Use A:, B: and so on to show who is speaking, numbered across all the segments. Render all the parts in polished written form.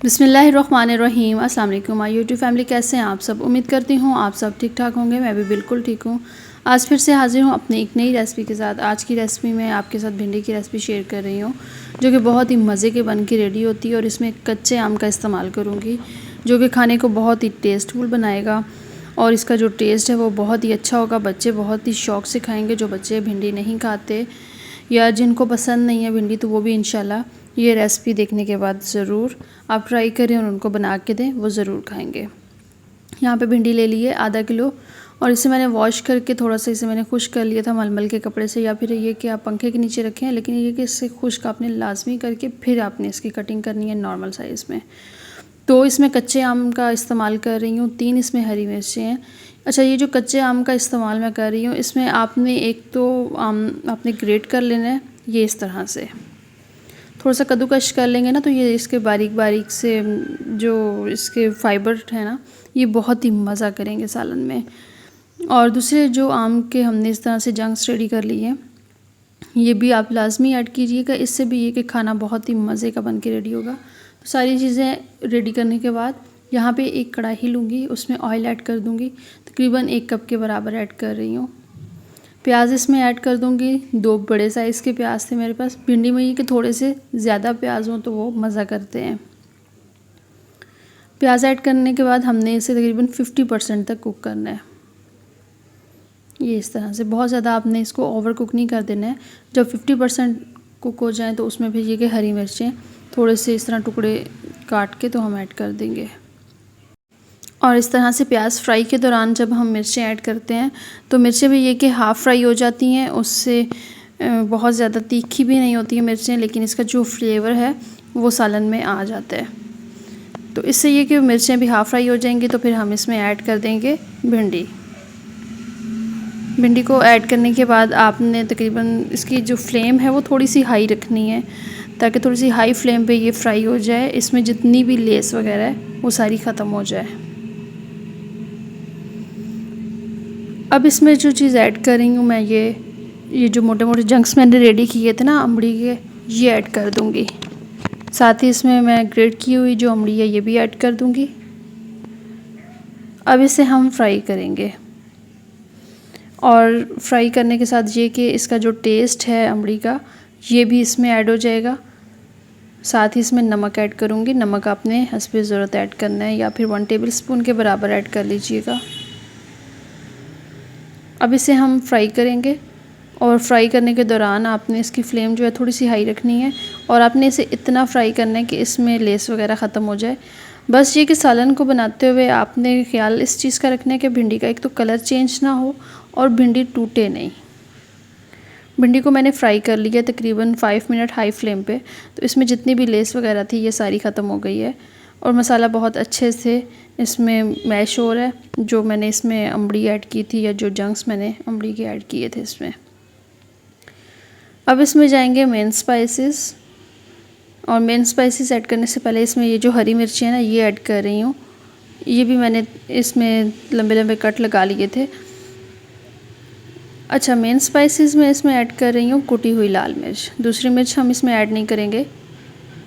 A: बिस्मिल्लाहिर्रहमानिर्रहीम। अस्सलाम वालेकुम माय यूट्यूब फैमिली, कैसे हैं आप सब। उम्मीद करती हूँ आप सब ठीक ठाक होंगे। मैं भी बिल्कुल ठीक हूँ। आज फिर से हाजिर हूँ अपनी एक नई रेसिपी के साथ। आज की रेसिपी में आपके साथ भिंडी की रेसिपी शेयर कर रही हूँ, जो कि बहुत ही मज़े के बन के रेडी होती है। और इसमें कच्चे आम का इस्तेमाल करूँगी, जो कि खाने को बहुत ही टेस्टफुल बनाएगा। और इसका जो टेस्ट है वो बहुत ही अच्छा होगा। बच्चे बहुत ही शौक़ से खाएँगे। जो बच्चे भिंडी नहीं खाते या जिनको पसंद नहीं है भिंडी, तो वो भी इंशाल्लाह ये रेसिपी देखने के बाद ज़रूर आप ट्राई करें और उनको बना के दें, वो ज़रूर खाएंगे। यहाँ पे भिंडी ले ली है आधा किलो, और इसे मैंने वॉश करके थोड़ा सा इसे मैंने खुश्क कर लिया था मलमल के कपड़े से, या फिर ये कि आप पंखे के नीचे रखें, लेकिन ये कि इससे खुश्क आपने लाजमी करके फिर आपने इसकी कटिंग करनी है नॉर्मल साइज़ में। तो इसमें कच्चे आम का इस्तेमाल कर रही हूँ, 3 इसमें हरी मिर्चें हैं। अच्छा, ये जो कच्चे आम का इस्तेमाल मैं कर रही हूँ, इसमें आपने एक तो आम आपने ग्रेट कर लेना है, ये इस तरह से थोड़ा सा कद्दूकश कर लेंगे ना, तो ये इसके बारीक बारीक से जो इसके फाइबर है ना, ये बहुत ही मज़ा करेंगे सालन में। और दूसरे जो आम के हमने इस तरह से जंक्स रेडी कर लिए हैं, ये भी आप लाजमी ऐड कीजिएगा। इससे भी ये कि खाना बहुत ही मज़े का बन के रेडी होगा। तो सारी चीज़ें रेडी करने के बाद यहाँ पे एक कढ़ाई लूँगी, उसमें ऑयल ऐड कर दूँगी। तकरीबन 1 कप के बराबर ऐड कर रही हूँ। प्याज इसमें ऐड कर दूँगी। 2 बड़े साइज़ के प्याज थे मेरे पास। भिंडी में ये कि थोड़े से ज़्यादा प्याज हों तो वो मज़ा करते हैं। प्याज ऐड करने के बाद हमने इसे तकरीबन 50% तक कुक करना है। ये इस तरह से, बहुत ज़्यादा आपने इसको ओवर कुक नहीं कर देना है। जब 50% कुक हो जाए तो उसमें फिर ये कि हरी मिर्चें थोड़े से इस तरह टुकड़े काट के तो हम ऐड कर देंगे। और इस तरह से प्याज फ्राई के दौरान जब हम मिर्चें ऐड करते हैं तो मिर्चें भी ये कि हाफ़ फ्राई हो जाती हैं, उससे बहुत ज़्यादा तीखी भी नहीं होती है मिर्चें, लेकिन इसका जो फ्लेवर है वो सालन में आ जाता है। तो इससे ये कि मिर्चें भी हाफ़ फ्राई हो जाएंगी, तो फिर हम इसमें ऐड कर देंगे भिंडी। भिंडी को ऐड करने के बाद आपने तकरीबन इसकी जो फ्लेम है वो थोड़ी सी हाई रखनी है, ताकि थोड़ी सी हाई फ्लेम पे ये फ्राई हो जाए। इसमें जितनी भी लेस वगैरह है वो सारी ख़त्म हो जाए। अब इसमें जो चीज़ ऐड कर रही हूँ मैं, ये जो मोटे मोटे जंक्स मैंने रेडी किए थे ना अमड़ी के, ये ऐड कर दूँगी। साथ ही इसमें मैं ग्रेट की हुई जो अमड़ी है ये भी ऐड कर दूँगी। अब इसे हम फ्राई करेंगे, और फ्राई करने के साथ ये कि इसका जो टेस्ट है अमड़ी का ये भी इसमें ऐड हो जाएगा। साथ ही इसमें नमक ऐड करूँगी। नमक आपने हस्बे ज़रूरत ऐड करना है, या फिर 1 टेबल स्पून के बराबर ऐड कर लीजिएगा। अब इसे हम फ्राई करेंगे, और फ्राई करने के दौरान आपने इसकी फ्लेम जो है थोड़ी सी हाई रखनी है, और आपने इसे इतना फ्राई करना है कि इसमें लेस वगैरह ख़त्म हो जाए। बस ये कि सालन को बनाते हुए आपने ख्याल इस चीज़ का रखना है कि भिंडी का एक तो कलर चेंज ना हो और भिंडी टूटे नहीं। भिंडी को मैंने फ्राई कर लिया तकरीबन 5 मिनट हाई फ्लेम पे, तो इसमें जितनी भी लेस वगैरह थी ये सारी ख़त्म हो गई है, और मसाला बहुत अच्छे से इसमें मैश हो रहा है। जो मैंने इसमें अमड़ी ऐड की थी, या जो जंक्स मैंने अमड़ी के ऐड किए थे इसमें। अब इसमें जाएंगे मेन स्पाइसेस, और मेन स्पाइसेस ऐड करने से पहले इसमें ये जो हरी मिर्ची है ना, ये ऐड कर रही हूँ। ये भी मैंने इसमें लंबे लंबे कट लगा लिए थे। अच्छा, मेन स्पाइसेस में इसमें ऐड कर रही हूँ कुटी हुई लाल मिर्च। दूसरी मिर्च हम इसमें ऐड नहीं करेंगे,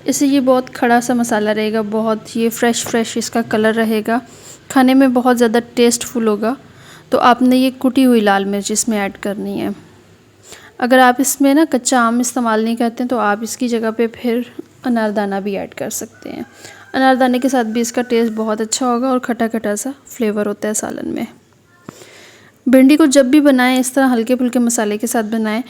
A: इससे ये बहुत खड़ा सा मसाला रहेगा, बहुत ये फ्रेश इसका कलर रहेगा, खाने में बहुत ज़्यादा टेस्टफुल होगा। तो आपने ये कुटी हुई लाल मिर्च इसमें ऐड करनी है। अगर आप इसमें ना कच्चा आम इस्तेमाल नहीं करते तो आप इसकी जगह पे फिर अनारदाना भी ऐड कर सकते हैं। अनारदाने के साथ भी इसका टेस्ट बहुत अच्छा होगा, और खट्टा खट्टा सा फ्लेवर होता है सालन में। भिंडी को जब भी बनाएं इस तरह हल्के फुल्के मसाले के साथ बनाएं।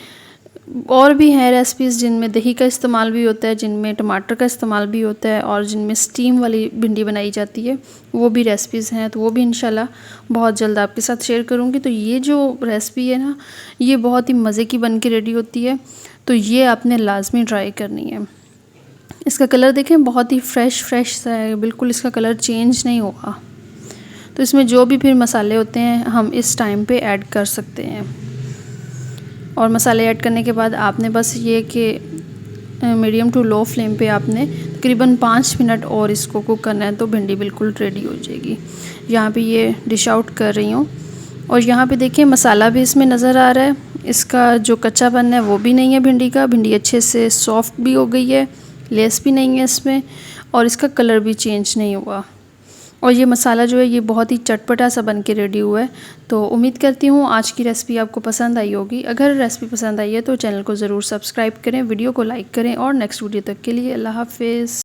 A: और भी हैं रेसिपीज़ जिनमें दही का इस्तेमाल भी होता है, जिनमें टमाटर का इस्तेमाल भी होता है, और जिनमें स्टीम वाली भिंडी बनाई जाती है, वो भी रेसिपीज़ हैं। तो वो भी इंशाल्लाह बहुत जल्द आपके साथ शेयर करूँगी। तो ये जो रेसिपी है ना, ये बहुत ही मज़े की बन के रेडी होती है, तो ये आपने लाजमी ट्राई करनी है। इसका कलर देखें, बहुत ही फ्रेश सा है, बिल्कुल इसका कलर चेंज नहीं होगा। तो इसमें जो भी फिर मसाले होते हैं हम इस टाइम पे ऐड कर सकते हैं। और मसाले ऐड करने के बाद आपने बस ये कि मीडियम टू लो फ्लेम पे आपने तकरीबन 5 मिनट और इसको कुक करना है, तो भिंडी बिल्कुल रेडी हो जाएगी। यहाँ पे ये डिश आउट कर रही हूँ, और यहाँ पे देखिए मसाला भी इसमें नज़र आ रहा है। इसका जो कच्चापन है वो भी नहीं है भिंडी का। भिंडी अच्छे से सॉफ्ट भी हो गई है, लेस भी नहीं है इसमें और इसका कलर भी चेंज नहीं हुआ। और ये मसाला जो है ये बहुत ही चटपटा सा बन के रेडी हुआ है। तो उम्मीद करती हूँ आज की रेसिपी आपको पसंद आई होगी। अगर रेसिपी पसंद आई है तो चैनल को ज़रूर सब्सक्राइब करें, वीडियो को लाइक करें और नेक्स्ट वीडियो तक के लिए अल्लाह हाफ़िज़।